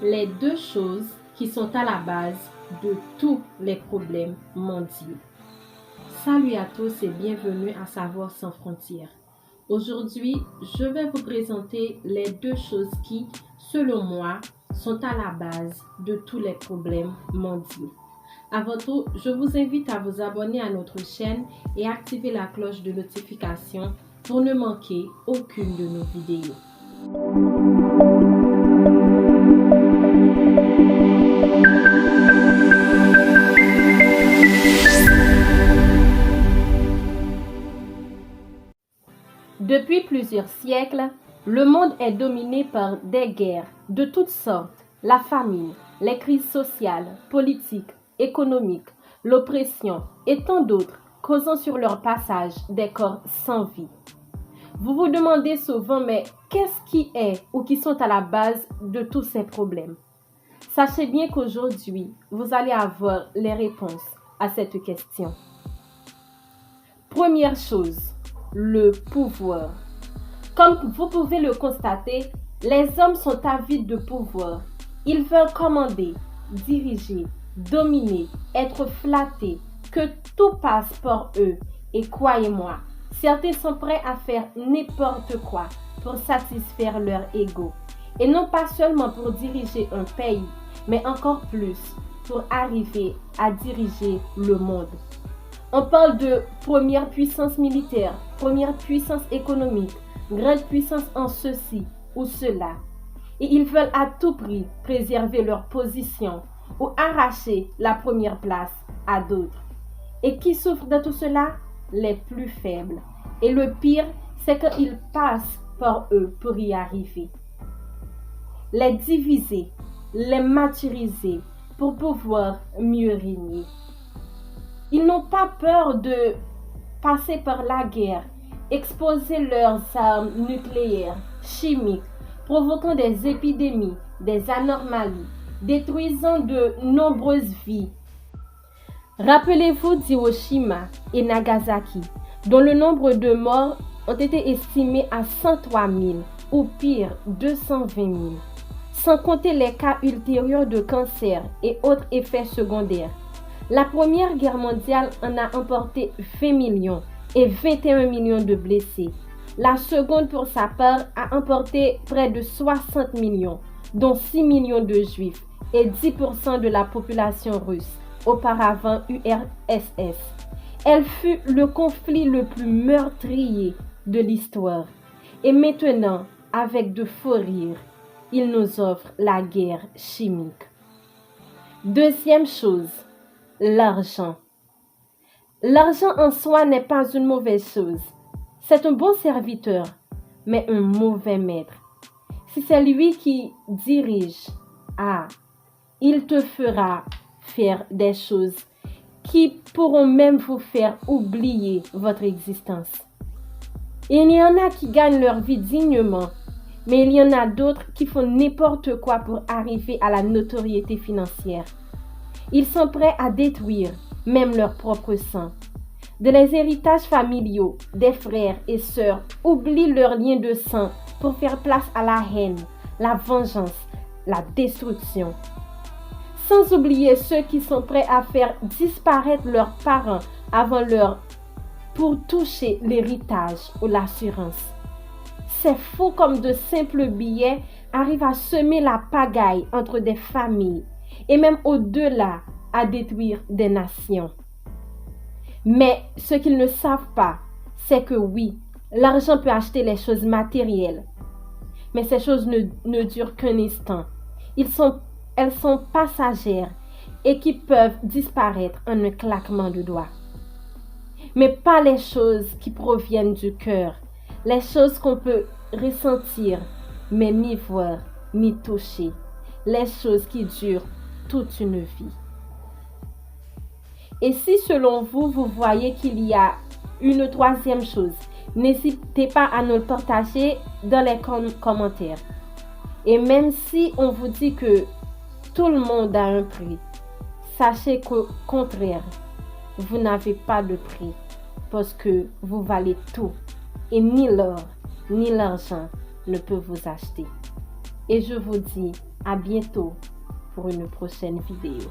les deux choses qui sont à la base de tous les problèmes mondiaux. Salut à tous et bienvenue à Savoir sans frontières. Aujourd'hui, je vais vous présenter les deux choses qui, selon moi, sont à la base de tous les problèmes mondiaux. Avant tout, je vous invite à vous abonner à notre chaîne et activer la cloche de notification pour ne manquer aucune de nos vidéos. Depuis plusieurs siècles, le monde est dominé par des guerres de toutes sortes, la famine, les crises sociales, politiques, économiques, l'oppression et tant d'autres, causant sur leur passage des corps sans vie. Vous vous demandez souvent, mais qu'est-ce qui est ou qui sont à la base de tous ces problèmes? Sachez bien qu'aujourd'hui, vous allez avoir les réponses à cette question. Première chose, le pouvoir. Comme vous pouvez le constater, les hommes sont avides de pouvoir. Ils veulent commander, diriger, dominer, être flattés, que tout passe par eux. Et croyez-moi, certains sont prêts à faire n'importe quoi pour satisfaire leur ego. Et non pas seulement pour diriger un pays, mais encore plus pour arriver à diriger le monde. On parle de première puissance militaire, première puissance économique, grande puissance en ceci ou cela. Et ils veulent à tout prix préserver leur position ou arracher la première place à d'autres. Et qui souffrent de tout cela? Les plus faibles. Et le pire, c'est qu'ils passent par eux pour y arriver. Les diviser, les martyriser pour pouvoir mieux régner. Ils n'ont pas peur de passer par la guerre, exposer leurs armes nucléaires, chimiques, provoquant des épidémies, des anomalies, détruisant de nombreuses vies. Rappelez-vous d'Hiroshima et Nagasaki, dont le nombre de morts ont été estimés à 103 000 ou pire 220 000, sans compter les cas ultérieurs de cancer et autres effets secondaires. La Première Guerre mondiale en a emporté 20 millions et 21 millions de blessés. La Seconde, pour sa part, a emporté près de 60 millions, dont 6 millions de Juifs et 10% de la population russe, auparavant URSS. Elle fut le conflit le plus meurtrier de l'histoire. Et maintenant, avec de faux rires, il nous offre la guerre chimique. Deuxième chose, l'argent. L'argent en soi n'est pas une mauvaise chose. C'est un bon serviteur, mais un mauvais maître. Si c'est lui qui dirige, il te fera faire des choses qui pourront même vous faire oublier votre existence. Il y en a qui gagnent leur vie dignement, mais il y en a d'autres qui font n'importe quoi pour arriver à la notoriété financière. Ils sont prêts à détruire même leur propre sang. De les héritages familiaux des frères et sœurs oublient leurs liens de sang pour faire place à la haine, la vengeance, la destruction. Sans oublier ceux qui sont prêts à faire disparaître leurs parents avant l'heure pour toucher l'héritage ou l'assurance. C'est fou comme de simples billets arrivent à semer la pagaille entre des familles et même au-delà à détruire des nations. Mais ce qu'ils ne savent pas, c'est que oui, l'argent peut acheter les choses matérielles. Mais ces choses ne durent qu'un instant. Elles sont passagères et qui peuvent disparaître en un claquement de doigts. Mais pas les choses qui proviennent du cœur, les choses qu'on peut ressentir, mais ni voir, ni toucher, les choses qui durent toute une vie. Et si selon vous, vous voyez qu'il y a une troisième chose, n'hésitez pas à nous le partager dans les commentaires. Et même si on vous dit que tout le monde a un prix, sachez qu'au contraire, vous n'avez pas de prix parce que vous valez tout et ni l'or ni l'argent ne peut vous acheter. et je vous dis à bientôt pour une prochaine vidéo.